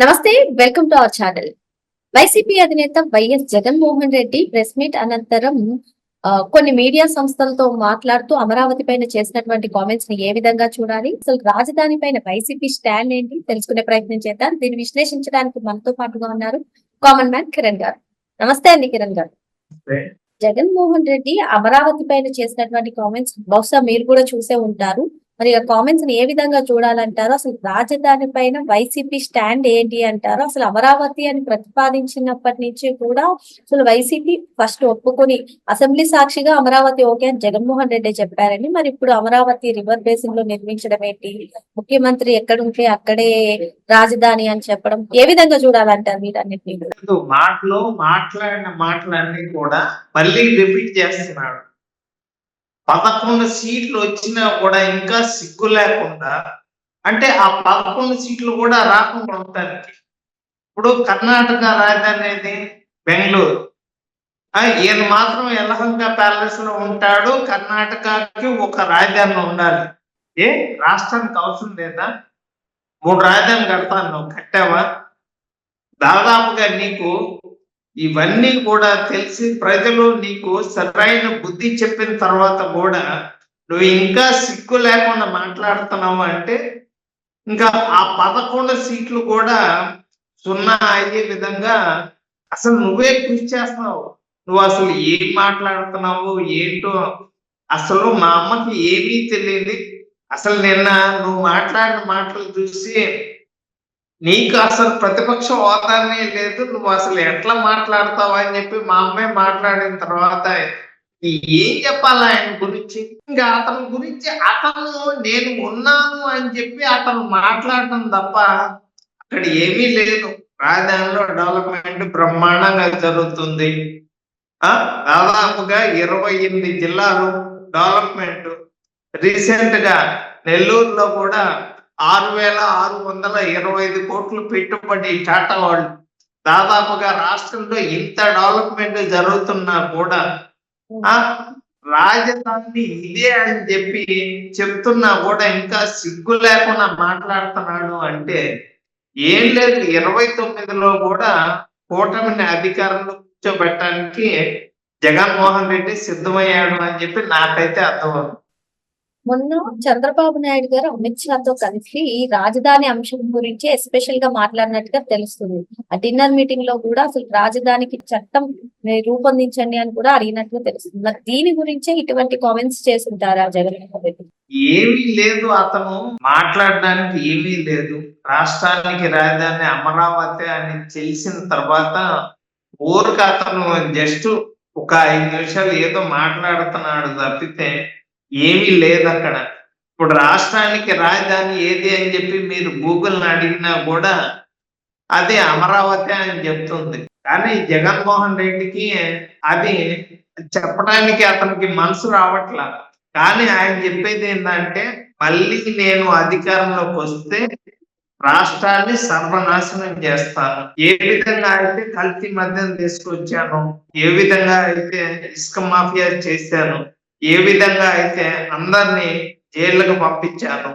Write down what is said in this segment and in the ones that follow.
నమస్తే, welcome to our channel. YCP అధినేత YS Jaganmohan Reddy press meet అనంతరం కొన్ని మీడియా సంస్థలతో మాట్లాడుతూ అమరావతి పైన చేసినటువంటి కామెంట్స్ ని ఏ విధంగా చూడాలి, అసలు రాజధాని పైన వైసీపీ స్టాండ్ ఏంటి తెలుసుకునే ప్రయత్నం చేద్దాం. దీన్ని విశ్లేషించడానికి మనతో పాటుగా ఉన్నారు కామన్ మ్యాన్ కిరణ్ గారు. నమస్తే అండి కిరణ్ గారు. జగన్మోహన్ రెడ్డి అమరావతి పైన చేసినటువంటి కామెంట్స్ బహుశా మీరు కూడా చూసే ఉంటారు. మరి ఆ కామెంట్స్ ని ఏ విధంగా చూడాలంటారు? అసలు రాజధాని పైన వైసీపీ స్టాండ్ ఏంటి అంటారు? అసలు అమరావతి అని ప్రతిపాదించినప్పటి నుంచి కూడా అసలు వైసీపీ ఫస్ట్ ఒప్పుకొని అసెంబ్లీ సాక్షిగా అమరావతి ఓకే అని జగన్మోహన్ రెడ్డి చెప్పారని, మరి ఇప్పుడు అమరావతి రివర్ బేసిన్ లో నిర్మించడం ఏంటి, ముఖ్యమంత్రి ఎక్కడుంటే అక్కడే రాజధాని అని చెప్పడం ఏ విధంగా చూడాలంటారు వీటన్నిటిని? మాట్లాడిన మాటలన్నీ కూడా మళ్ళీ రిపీట్ చేస్తున్నాడు. 11 సీట్లు వచ్చినా కూడా ఇంకా సిగ్గు లేకుండా, అంటే ఆ 11 సీట్లు కూడా రాకుండా ఉండటానికి. ఇప్పుడు కర్ణాటక రాజధాని అనేది బెంగళూరు. ఈయన మాత్రం యలహంక ప్యాలెస్ లో ఉంటాడు. కర్ణాటకకి ఒక రాజధాని ఉండాలి. రాష్ట్రానికి అవసరం లేదా? 3 రాజధానులు కడతాను, నువ్వు కట్టావా? దాదాపుగా నీకు ఇవన్నీ కూడా తెలిసి ప్రజలు నీకు సరైన బుద్ధి చెప్పిన తర్వాత కూడా నువ్వు ఇంకా సిగ్గు లేకుండా మాట్లాడుతున్నావు అంటే, ఇంకా ఆ 11 సీట్లు కూడా సున్నా అయ్యే విధంగా అసలు నువ్వే కృషి చేస్తున్నావు. నువ్వు అసలు ఏం మాట్లాడుతున్నావు ఏంటో అసలు మా అమ్మకి ఏమీ తెలియదు. అసలు నిన్న నువ్వు మాట్లాడిన మాటలు చూసి నీకు అసలు ప్రతిపక్ష హోదానే లేదు, నువ్వు అసలు ఎట్లా మాట్లాడతావు అని చెప్పి మా అమ్మాయి మాట్లాడిన తర్వాత ఏం చెప్పాలి ఆయన గురించి? ఇంకా అతని గురించి నేను ఉన్నాను అని చెప్పి అతను మాట్లాడటం తప్ప అక్కడ ఏమీ లేదు. రాజధానిలో డెవలప్మెంట్ బ్రహ్మాండంగా జరుగుతుంది. దాదాపుగా 28 జిల్లాలు డెవలప్మెంట్. రీసెంట్ గా నెల్లూరులో కూడా 6,625 కోట్లు పెట్టుబడి టాటా వాళ్ళు. దాదాపుగా రాష్ట్రంలో ఇంత డెవలప్మెంట్ జరుగుతున్నా కూడా రాజధాని ఇదే అని చెప్పి చెప్తున్నా కూడా ఇంకా సిగ్గు లేకుండా మాట్లాడుతున్నాడు అంటే ఏం లేదు. 29లో కూడా కూటమిని అధికారంలో కూర్చోబెట్టడానికి జగన్మోహన్ రెడ్డి సిద్ధమయ్యాడు అని చెప్పి నాకైతే అర్థమవుతుంది. మొన్న చంద్రబాబు నాయుడు గారు అమిత్ షాతో కలిసి ఈ రాజధాని అంశం గురించి ఎస్పెషల్ గా మాట్లాడినట్టుగా తెలుస్తుంది. ఆ డిన్నర్ మీటింగ్ లో కూడా అసలు రాజధానికి చట్టం రూపొందించండి అని కూడా అడిగినట్టుగా తెలుస్తుంది. మరి దీని గురించే ఇటువంటి కామెంట్స్ చేస్తుంటారా జగన్మోహన్ రెడ్డి? ఏమీ లేదు, అతను మాట్లాడడానికి ఏమీ లేదు. రాష్ట్రానికి రాజధాని అమరావతి అని తెలిసిన తర్వాత ఊరికి అతను జస్ట్ ఒక 5 నిమిషాలు ఏదో మాట్లాడుతున్నాడు తప్పితే ఏమీ లేదు అక్కడ. ఇప్పుడు రాష్ట్రానికి రాజధాని ఏది అని చెప్పి మీరు గూగుల్ని అడిగినా కూడా అది అమరావతి అని చెప్తుంది. కానీ జగన్మోహన్ రెడ్డికి అది చెప్పడానికి అతనికి మనసు రావట్లా. కానీ ఆయన చెప్పేది ఏంటంటే, మళ్ళీ నేను అధికారంలోకి వస్తే రాష్ట్రాన్ని సర్వనాశనం చేస్తాను. ఏ విధంగా అయితే కల్తీ మద్యం తీసుకొచ్చాను, ఏ విధంగా అయితే ఇసుక మాఫియా చేశాను, ఏ విధంగా అయితే అందరినీ జైళ్ళకు పంపించాను,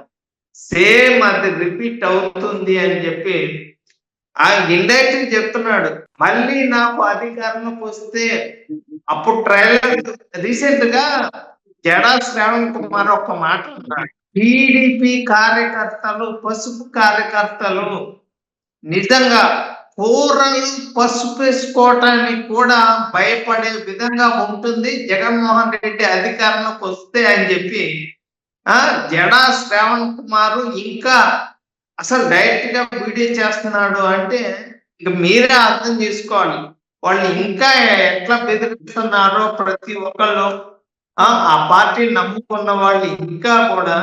సేమ్ అది రిపీట్ అవుతుంది అని చెప్పి ఇండైరెక్ట్ చెప్తున్నాడు. మళ్ళీ నాకు అధికారంలోకి వస్తే అప్పుడు ట్రైలర్ రీసెంట్ గా జడా శ్రావణ్ కుమార్ ఒక మాట అన్నాడు. టీడీపీ కార్యకర్తలు, పసుపు కార్యకర్తలు నిజంగా కూరలు పసుపు వేసుకోవటానికి కూడా భయపడే విధంగా ఉంటుంది జగన్మోహన్ రెడ్డి అధికారంలోకి వస్తే అని చెప్పి జడా శ్రావణ్ కుమార్ ఇంకా అసలు డైరెక్ట్ గా వీడియో చేస్తున్నాడు అంటే ఇక మీరే అర్థం చేసుకోవాలి వాళ్ళు ఇంకా ఎట్లా బెదిరిస్తున్నారో. ప్రతి ఒక్కళ్ళు ఆ పార్టీని నమ్ముకున్న వాళ్ళు ఇంకా కూడా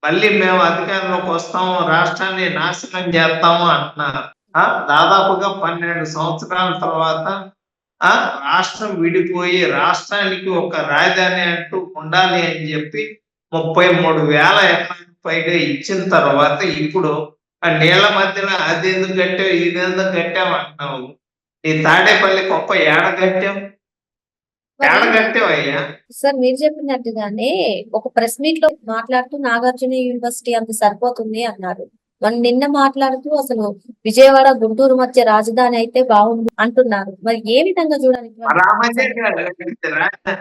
మళ్ళీ మేము అధికారంలోకి వస్తాము, రాష్ట్రాన్ని నాశనం చేస్తాము అంటున్నారు. దాదాపుగా 12 సంవత్సరాల తర్వాత రాష్ట్రం విడిపోయి రాష్ట్రానికి ఒక రాజధాని అంటూ ఉండాలి అని చెప్పి 33,000 ఎకరాలకు పైగా ఇచ్చిన తర్వాత ఇప్పుడు ఆ నీళ్ల మధ్యలో అదెందుకు కట్టావు ఇదెందుకు కట్టావు అంటున్నావు. ఈ తాడేపల్లి గొప్ప ఏడ కట్టావు అయ్యా? సార్ మీరు చెప్పినట్టుగానే ఒక ప్రెస్ మీట్ లో మాట్లాడుతూ నాగార్జున యూనివర్సిటీ అంత సరిపోతుంది అన్నారు. నిన్న మాట్లాడుతూ అసలు విజయవాడ గుంటూరు మధ్య రాజధాని అయితే బాగుంది అంటున్నారు. మరి ఏ విధంగా చూడాలి ఇటువంటి మరి ఆ comments మధ్య అన్ని? కట్టింది రాజధాని.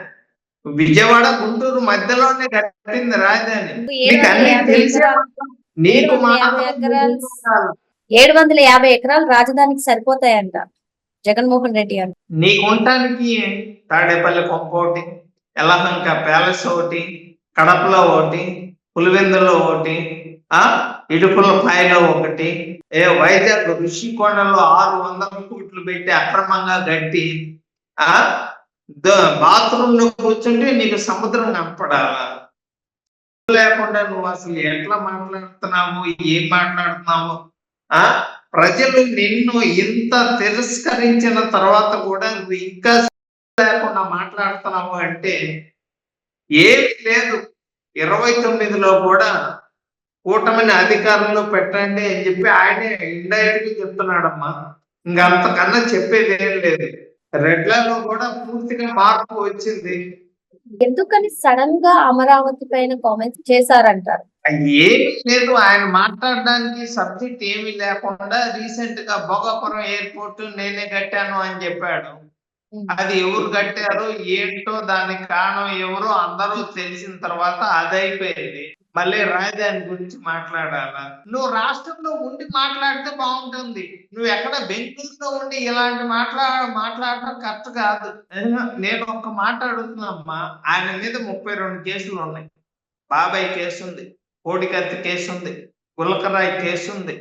విజయవాడ గుంటూరు మధ్యలోనే కట్టింది రాజధాని. మీకు అన్ని 750 తెలిసే ఎకరాలు ఉంటాం. నీకు 750 మాత్రం ఎకరాలు తెలియదు. 750 ఎకరాలు రాజధానికి సరిపోతాయంట జగన్మోహన్ రెడ్డి అంట. నీకు ఉండటానికి తాడేపల్లి కొంప ఒకటి, యలహంక ప్యాలెస్ ఒకటి, కడపలో ఒకటి, పులివెందులో ఒకటి, ఇడుపులపాయలో ఒకటి, వైజాగ్ ఋషికొండలో 600 కోట్లు పెట్టి అక్రమంగా కట్టి ఆ బాత్రూమ్ లో కూర్చుంటే నీకు సముద్రం కనపడాలా? లేకుండా నువ్వు అసలు ఎట్లా మాట్లాడుతున్నావు, ఏం మాట్లాడుతున్నావు? ప్రజలు నిన్ను ఇంత తిరస్కరించిన తర్వాత కూడా నువ్వు ఇంకా లేకుండా మాట్లాడుతున్నావు అంటే ఏమి లేదు. 29లో కూడా కూటమిని అధికారంలో పెట్టండి అని చెప్పి ఆయనే ఇండైరెక్ట్ గా చెప్తున్నాడమ్మా. ఇంకా అంతకన్నా చెప్పేది ఏం లేదు. రెడ్లలో కూడా పూర్తిగా మార్పు వచ్చింది. ఎందుకని సడన్ గా అమరావతి పైన కామెంట్స్ చేశారంటారు? ఏమీ లేదు. ఆయన మాట్లాడడానికి సబ్జెక్ట్ ఏమీ లేకుండా రీసెంట్ గా భోగాపురం ఎయిర్పోర్ట్ నేనే కట్టాను అని చెప్పాడు. అది ఎవరు కట్టారు ఏంటో దానికి కారణం ఎవరో అందరూ తెలిసిన తర్వాత అదైపోయింది. మళ్ళీ రాజధాని గురించి మాట్లాడాలా? నువ్వు రాష్ట్రంలో ఉండి మాట్లాడితే బాగుంటుంది. నువ్వు ఎక్కడ బెంగళూరులో ఉండి ఇలాంటి మాట్లాడటం కరెక్ట్ కాదు. నేను ఒక మాట అడుగుతున్నామ్మా. ఆయన మీద 32 కేసులు ఉన్నాయి. బాబాయ్ కేసు ఉంది, కోడికత్తి కేసు ఉంది, గులకరాయి కేసు ఉంది,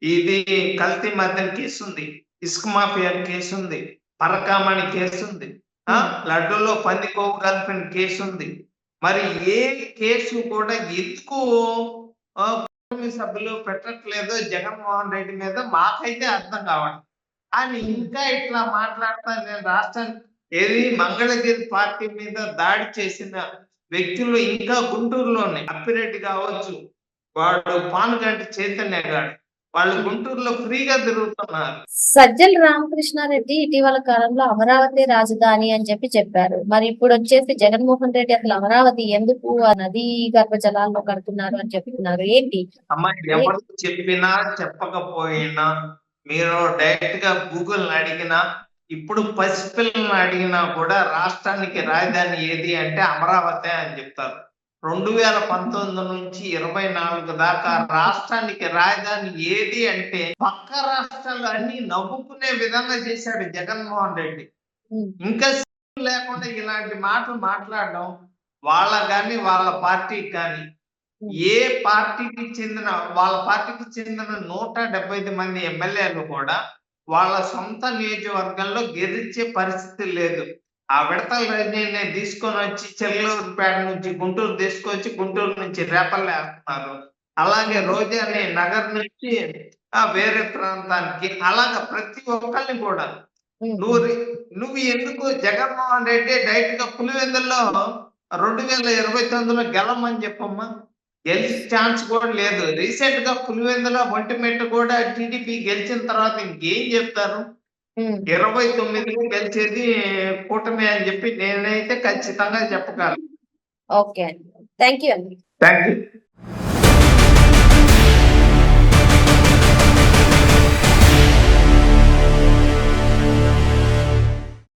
ఇది కల్తీ మద్యం కేసు ఉంది, ఇసుక మాఫియా కేసు ఉంది, పరకామణి కేసు ఉంది, లడ్డూలో పంది కొవ్వు కలిపిన కేసు ఉంది. మరి ఏ కేసు కూడా ఎందుకు కుటుంబ సభ్యులు పెట్టట్లేదో జగన్మోహన్ రెడ్డి మీద మాకైతే అర్థం కావాలి. అని ఇంకా ఇట్లా మాట్లాడతా నేను రాష్ట్రానికి ఏది మంగళగిరి పార్టీ మీద దాడి చేసిన వ్యక్తులు ఇంకా గుంటూరులో ఉన్నాయి. అప్పిరెడ్డి కావచ్చు, వాడు పానుగంటి చైతన్య గారు, వాళ్ళు గుంటూరులో ఫ్రీగా తిరుగుతున్నారు. సజ్జల రామకృష్ణారెడ్డి ఇటీవల కాలంలో అమరావతి రాజధాని అని చెప్పారు. మరి ఇప్పుడు వచ్చేసి జగన్మోహన్ రెడ్డి అసలు అమరావతి ఎందుకు ఆ నదీ గర్భ జలాల్లో కడుతున్నారు అని చెప్తున్నారు. ఏంటి? అమ్మ ఎవరు చెప్పినా చెప్పకపోయినా మీరు డైరెక్ట్ గా గూగుల్ అడిగినా, ఇప్పుడు పసిపిల్లలను అడిగినా కూడా రాష్ట్రానికి రాజధాని ఏది అంటే అమరావతి అని చెప్తారు. 2019 నుంచి 24 దాకా రాష్ట్రానికి రాజధాని ఏది అంటే పక్క రాష్ట్రాలు అన్ని నవ్వుకునే విధంగా చేశాడు జగన్మోహన్ రెడ్డి. ఇంకా లేకుండా ఇలాంటి మాటలు మాట్లాడడం వాళ్ళకి కానీ వాళ్ళ పార్టీకి కానీ, ఏ పార్టీకి చెందిన వాళ్ళ పార్టీకి చెందిన 175 మంది ఎమ్మెల్యేలు కూడా వాళ్ళ సొంత నియోజకవర్గంలో గెలిచే పరిస్థితి లేదు. ఆ విడతల రజనీని తీసుకొని వచ్చి చెల్లూరుపేట నుంచి గుంటూరు తీసుకొచ్చి గుంటూరు నుంచి రేపల్లి వేస్తున్నారు. అలాగే రోజాని నగర్ నుంచి వేరే ప్రాంతానికి, అలాగా ప్రతి ఒక్కరిని కూడా నువ్వు ఎందుకు జగన్మోహన్ రెడ్డి డైరెక్ట్ గా పులివెందుల్లో 2029లో గెలవమని చెప్పమ్మా. గెలిచే ఛాన్స్ కూడా లేదు. రీసెంట్ గా పులివెందుల ఒంటిమిట్ట కూడా టీడీపీ గెలిచిన తర్వాత ఇంకేం చెప్తారు? 29లో గెలిచేది కూటమి అని చెప్పి నేనైతే ఖచ్చితంగా చెప్పగలను. ఓకే అండి. థ్యాంక్ యూ అండి. Thank you.